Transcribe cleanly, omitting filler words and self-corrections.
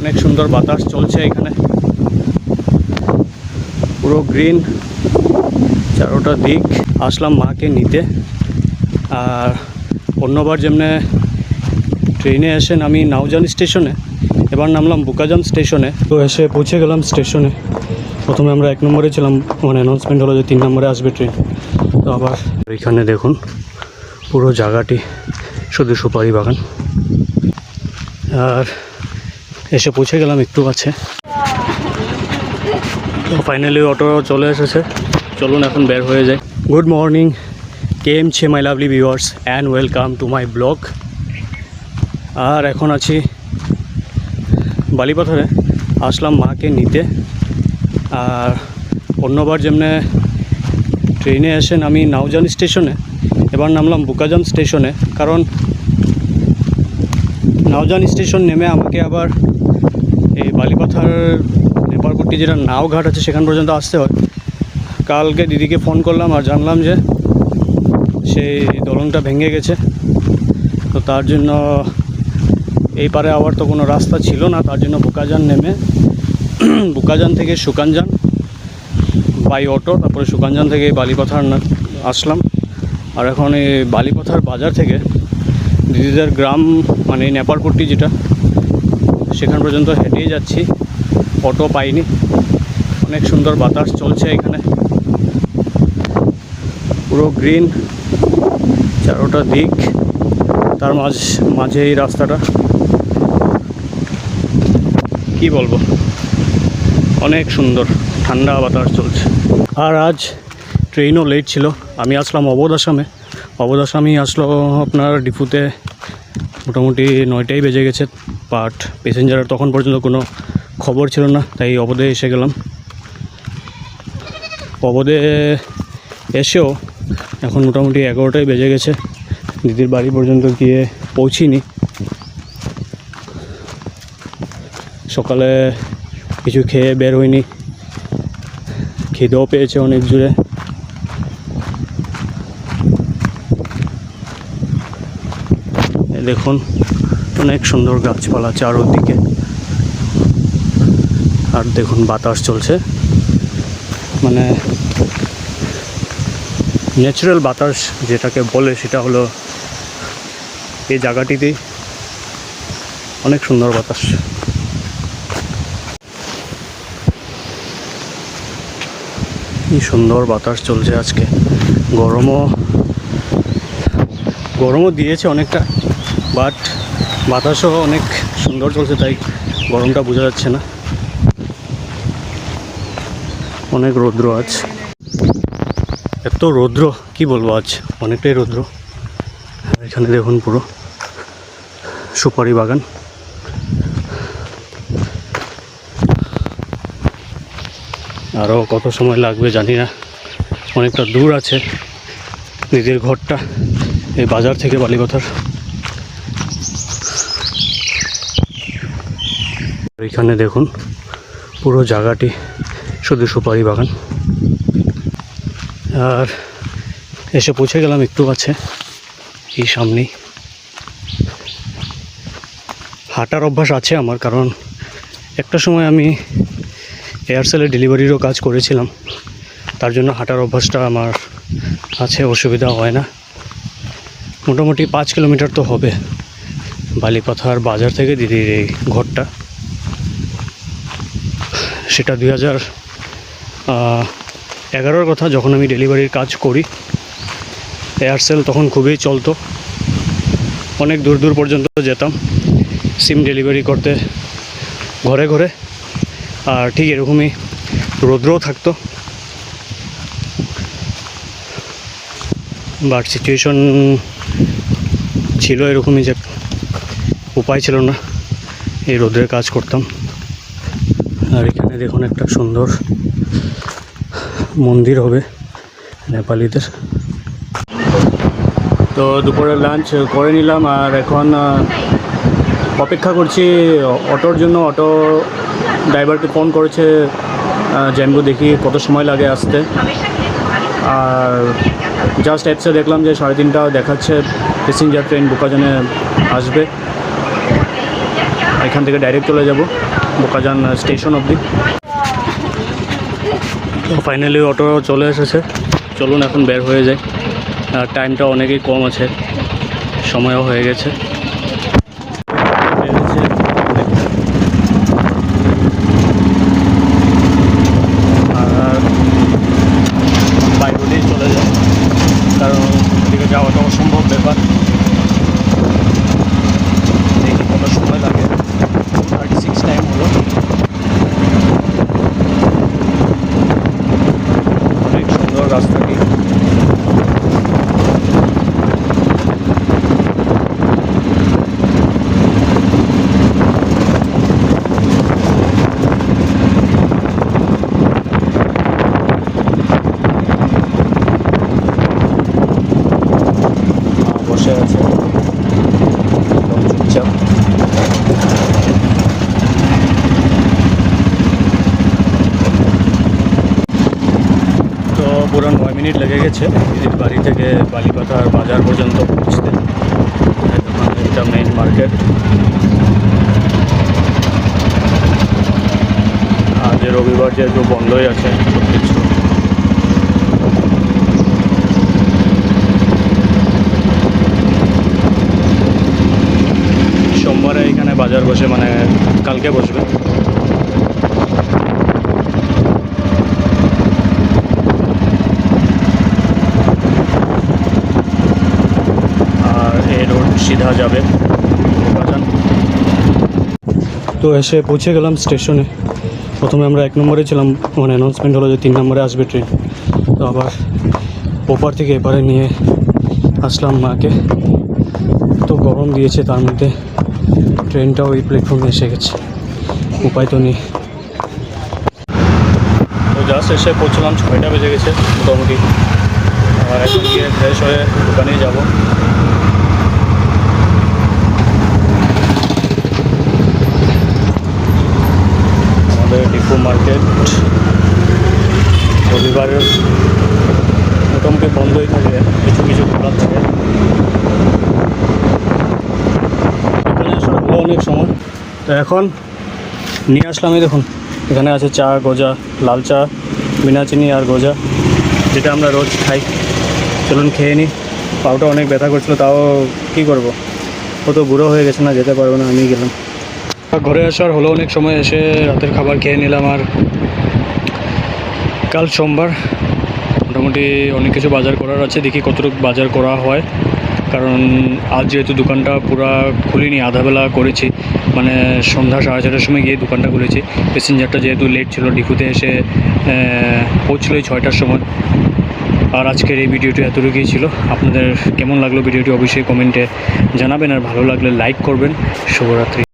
অনেক সুন্দর বাতাস চলছে এখানে, পুরো গ্রিন চারোটা দিক। আসলাম মাকে নিতে, আর অন্যবার যেমনি ট্রেনে এসে নামি নাওজান স্টেশনে, এবার নামলাম বুকাজান স্টেশনে। তো এসে পৌঁছে গেলাম স্টেশনে। প্রথমে আমরা 1 নম্বরে ছিলাম, মানে অ্যানাউন্সমেন্ট হলো যে 3 নম্বরে আসবে ট্রেন। তো আবার এখানে দেখুন পুরো জায়গাটি শুধু সুপারি বাগান। আর এসে পৌঁছে গেলাম একটু আছে। তো ফাইনালি অটো চলে এসেছে, চলুন এখন বের হয়ে যায়। গুড মর্নিং, কেম ছে my lovely viewers and welcome to my blog. আর এখন আছি বালিপাথরে, আসলাম মাকে নিতে। আর অন্যবার যেমনি ট্রেনে এসে নামি নাওজান স্টেশনে, এবার নামলাম বুকাজান স্টেশনে। কারণ নাওজান স্টেশন নেমে আমাকে আবার এই বালিপাথার নেপালপট্টি যেটা নাও ঘাট আছে সেখান পর্যন্ত আসতে হয়। কালকে দিদিকে ফোন করলাম আর জানলাম যে সেই দলনটা ভেঙে গেছে, তো তার জন্য এই পারে আবার তো কোনো রাস্তা ছিল না, তার জন্য বুকাজান নেমে বুকাজান থেকে সুকানজান বাই অটো, তারপরে সুকানজান থেকে বালিপাথার আসলাম। আর এখন এই বালিপাথার বাজার থেকে দিদিদের গ্রাম, মানে নেপালপট্টি যেটা, সেখান পর্যন্ত হেঁটেই যাচ্ছি, অটো পাইনি। অনেক সুন্দর বাতাস চলছে এখানে, পুরো গ্রিন চারোটা দিক, তার মাঝে এই রাস্তাটা, কি বলবো, অনেক সুন্দর ঠান্ডা বাতাস চলছে। আর আজ ট্রেনও লেট ছিল, আমি আসলাম অবোধ আসামে। অবোধ আসামেই আসলো আপনার ডিপুতে মোটামুটি 9টাই বেজে গেছে, বাট প্যাসেঞ্জারের তখন পর্যন্ত কোনো খবর ছিল না, তাই অবোধে এসে গেলাম। অবোধে এসেও এখন মোটামুটি 11টাই বেজে গেছে, দিদির বাড়ি পর্যন্ত গিয়ে পৌঁছিনি। সকালে কিছু খেয়ে বের হইনি, খিদেও পেয়েছে অনেক জোরে। দেখুন অনেক সুন্দর গাছপালা চারদিকে, আর দেখুন বাতাস চলছে, মানে ন্যাচারাল বাতাস যেটাকে বলে সেটা হলো এই জায়গাটিতেই অনেক সুন্দর বাতাস। কি সুন্দর বাতাস চলছে আজকে। গরমও দিয়েছে অনেকটা, বাট বাতাসও অনেক সুন্দর চলছে, তাই গরমটা বোঝা যাচ্ছে না। অনেক রৌদ্র আজ, এত রৌদ্র কি বলবো, আজ অনেকটাই রৌদ্র। এখানে দেখুন পুরো সুপারি বাগান। আরও কত সময় লাগবে জানি না, অনেকটা দূর আছে দিদির ঘরটা এই বাজার থেকে বালিপাথার। এখানে দেখুন পুরো জায়গাটি শুধু সুপারি বাগান। আর এসে পৌঁছে গেলাম একটু আছে এই সামনেই। হাঁটার অভ্যাস আছে আমার, কারণ একটা সময় আমি এয়ারসেলে ডেলিভারিরও কাজ করেছিলাম, তার জন্য হাঁটার অভ্যাসটা আমার আছে, অসুবিধা হয় না। মোটামুটি 5 কিলোমিটার তো হবে বালিপাথার বাজার থেকে দিদির এই ঘরটা। সেটা 2011-র কথা, যখন আমি ডেলিভারির কাজ করি। এয়ারসেল তখন খুবই চলতো, অনেক দূর দূর পর্যন্ত যেতাম সিম ডেলিভারি করতে ঘরে ঘরে। আর ঠিক এরকমই রৌদ্রও থাকতো, বাট সিচুয়েশন ছিল এরকমই যে উপায় ছিল না, এই রোদ্রের কাজ করতাম। আর এখানে দেখুন একটা সুন্দর মন্দির হবে নেপালিদের। তো দুপুরে লাঞ্চ করে নিলাম, আর এখন অপেক্ষা করছি অটোর জন্য। অটো ড্রাইভারকে ফোন করেছে জ্যাম্বু, দেখি কত সময় লাগে আসতে। আর জাস্ট অ্যাপসে দেখলাম যে 3:30 দেখাচ্ছে প্যাসেঞ্জার ট্রেন বুকাজানে আসবে। এখান থেকে ডাইরেক্ট চলে যাব বোকাজান স্টেশন অবধি। তো ফাইনালি অটো চলে এসেছে, চলুন এখন বের হয়ে যায়। আর টাইমটা অনেকই কম আছে, সময়ও হয়ে গেছে। আর বাইক হলেই চলে যায়, কারণ ওদিকে যাওয়াটা অসম্ভব ব্যাপার। দেখি কত সময় লাগে, 36 টাইম হলো। অনেক সুন্দর রাস্তাটি। বসে আছে একদম চুপচাপ। তো পুরো 9 মিনিট লেগে গেছে দিদির বাড়ি থেকে বালিপাথার বাজার পর্যন্ত পৌঁছতে। এটা মেইন মার্কেট। আজ রবিবার যেহেতু বন্ধই আছে সব কিছু। সোমবারে এখানে বাজার বসে, মানে কালকে বসবে। আর এই রোড সিধা যাবে বোকাজান। তো এসে পৌঁছে গেলাম স্টেশনে। প্রথমে আমরা 1 নম্বরে ছিলাম, মানে অ্যানাউন্সমেন্ট হলো যে 3 নম্বরে আসবে ট্রেন। তো আবার ওপার থেকে এপারে নিয়ে আসলাম মাকে। তো গরম দিয়েছে, তার মধ্যে ট্রেনটাও ওই প্ল্যাটফর্মে এসে গেছে, উপায় তো নেই। তো জাস্ট এসে পৌঁছলাম, 6টা বেজে গেছে মোটামুটি। আর এখন গিয়ে ফ্রেশ হয়ে দোকানেই যাব। আমাদের ডিপো মার্কেট রবিবারের মোটামুটি বন্ধই থাকে, কিছু কিছু খোলা থাকে। এখানে আসলে হলো অনেক সময়। তো এখন নিয়ে আসলাম, এই দেখুন এখানে আছে চা, গজা, লাল চা, বিনা চিনি আর গজা, যেটা আমরা রোজ খাই। চলুন খেয়ে নিই। পাউটা অনেক ব্যথা করছিল, তাও কী করব, ও তো বুড়ো হয়ে গেছে না, যেতে পারবো না, আমি গেলাম। ঘরে আসার হলো অনেক সময়, এসে রাতের খাবার খেয়ে নিলাম। আর কাল সোমবার, মোটামুটি অনেক কিছু বাজার করার আছে, দেখি কতটুকু বাজার করা হয়। কারণ আজ যেহেতু দোকানটা পুরা খুলিনি, আধাবেলা করেছি, মানে সন্ধ্যা 4:30টার সময় গিয়ে দোকানটা খুলেছি। প্যাসেঞ্জারটা যেহেতু লেট ছিল, ডিপুতে এসে পৌঁছলোই 6টার সময়। আর আজকের এই ভিডিওটি এতটুকুই ছিল। আপনাদের কেমন লাগলো ভিডিওটি অবশ্যই কমেন্টে জানাবেন, আর ভালো লাগলে লাইক করবেন। শুভরাত্রি।